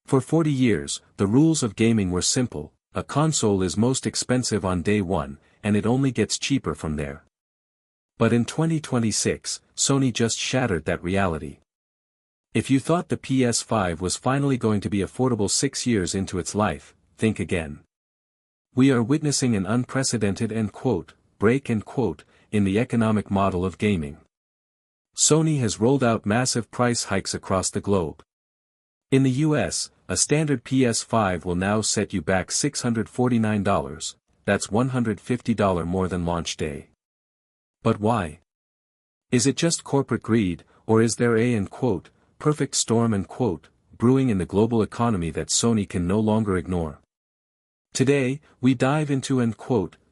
For 40 years, the rules of gaming were simple: a console is most expensive on day one, and it only gets cheaper from there. But in 2026, Sony just shattered that reality. If you thought the PS5 was finally going to be affordable 6 years into its life, think again. We are witnessing an unprecedented break in the economic model of gaming. Sony has rolled out massive price hikes across the globe. In the US, a standard PS5 will now set you back $649, that's $150 more than launch day. But why? Is it just corporate greed, or is there a perfect storm brewing in the global economy that Sony can no longer ignore? Today, we dive into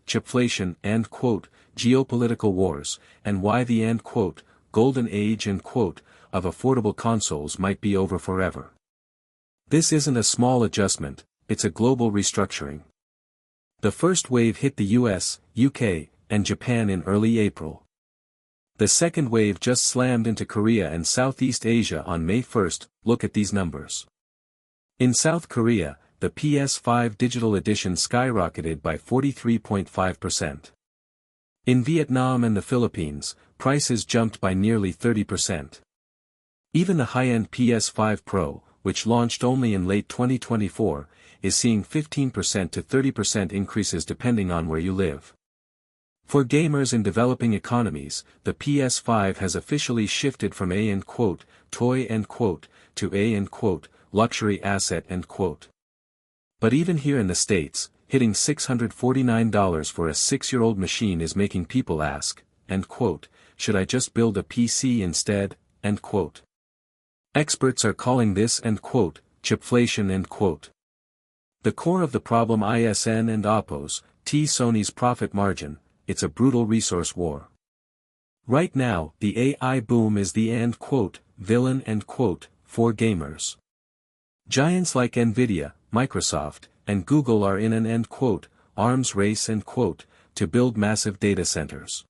Chipflation and geopolitical wars, and why the golden age of affordable consoles might be over forever. This isn't a small adjustment, it's a global restructuring. The first wave hit the US, UK, and Japan in early April. The second wave just slammed into Korea and Southeast Asia on May 1st. Look at these numbers. In South Korea, the PS5 digital edition skyrocketed by 43.5%. In Vietnam and the Philippines, prices jumped by nearly 30%. Even the high-end PS5 Pro, which launched only in late 2024, is seeing 15% to 30% increases depending on where you live. For gamers in developing economies, the PS5 has officially shifted from a toy to a luxury asset But even here in the States, hitting $649 for a 6-year-old machine is making people ask, should I just build a PC instead, Experts are calling this chipflation The core of the problem isn't and Oppo's, Sony's profit margin, it's a brutal resource war. Right now, the AI boom is the villain for gamers. Giants like NVIDIA, Microsoft, and Google are in an arms race to build massive data centers.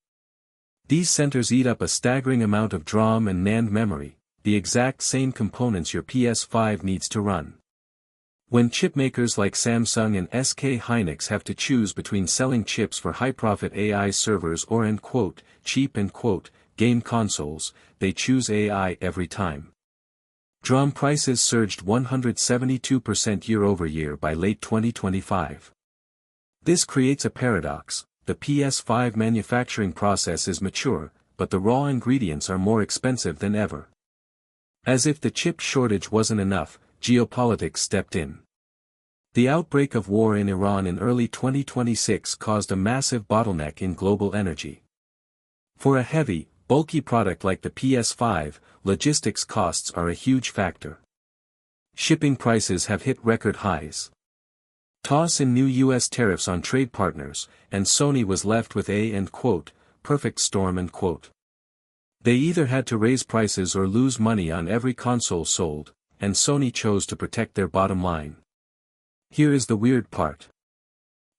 These centers eat up a staggering amount of DRAM and NAND memory, the exact same components your PS5 needs to run. When chipmakers like Samsung and SK Hynix have to choose between selling chips for high-profit AI servers or cheap game consoles, they choose AI every time. DRAM prices surged 172% year-over-year by late 2025. This creates a paradox: the PS5 manufacturing process is mature, but the raw ingredients are more expensive than ever. As if the chip shortage wasn't enough, geopolitics stepped in. The outbreak of war in Iran in early 2026 caused a massive bottleneck in global energy. For a heavy, bulky product like the PS5, logistics costs are a huge factor. Shipping prices have hit record highs. Toss in new US tariffs on trade partners, and Sony was left with a perfect storm They either had to raise prices or lose money on every console sold, and Sony chose to protect their bottom line. Here is the weird part.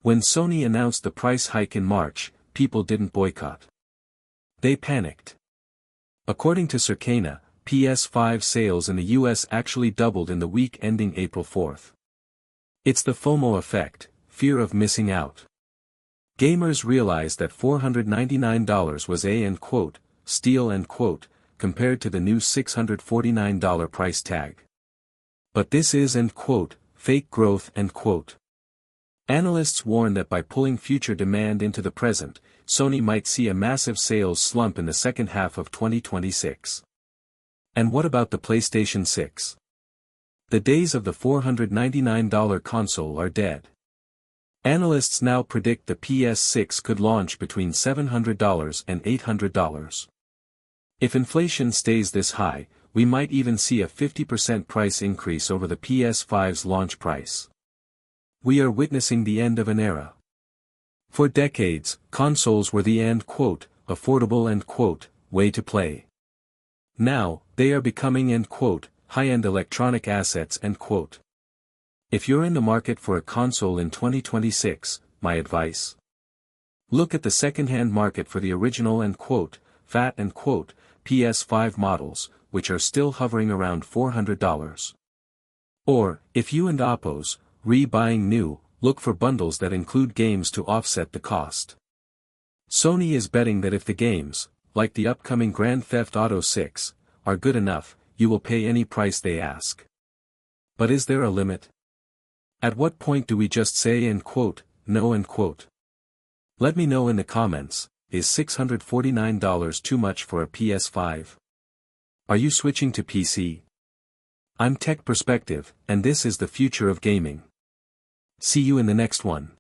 When Sony announced the price hike in March, people didn't boycott. They panicked. According to Circana, PS5 sales in the US actually doubled in the week ending April 4th. It's the FOMO effect, fear of missing out. Gamers realized that $499 was a steal compared to the new $649 price tag. But this is fake growth Analysts warn that by pulling future demand into the present, Sony might see a massive sales slump in the second half of 2026. And what about the PlayStation 6? The days of the $499 console are dead. Analysts now predict the PS6 could launch between $700 and $800. If inflation stays this high, we might even see a 50% price increase over the PS5's launch price. We are witnessing the end of an era. For decades, consoles were the affordable way to play. Now, they are becoming high-end electronic assets If you're in the market for a console in 2026, my advice: look at the second-hand market for the original fat PS5 models, which are still hovering around $400. Or, if you and Oppos, buying new, look for bundles that include games to offset the cost. Sony is betting that if the games, like the upcoming Grand Theft Auto 6, are good enough, you will pay any price they ask. But is there a limit? At what point do we just say no? Let me know in the comments, is $649 too much for a PS5? Are you switching to PC? I'm Tech Perspective, and this is the future of gaming. See you in the next one.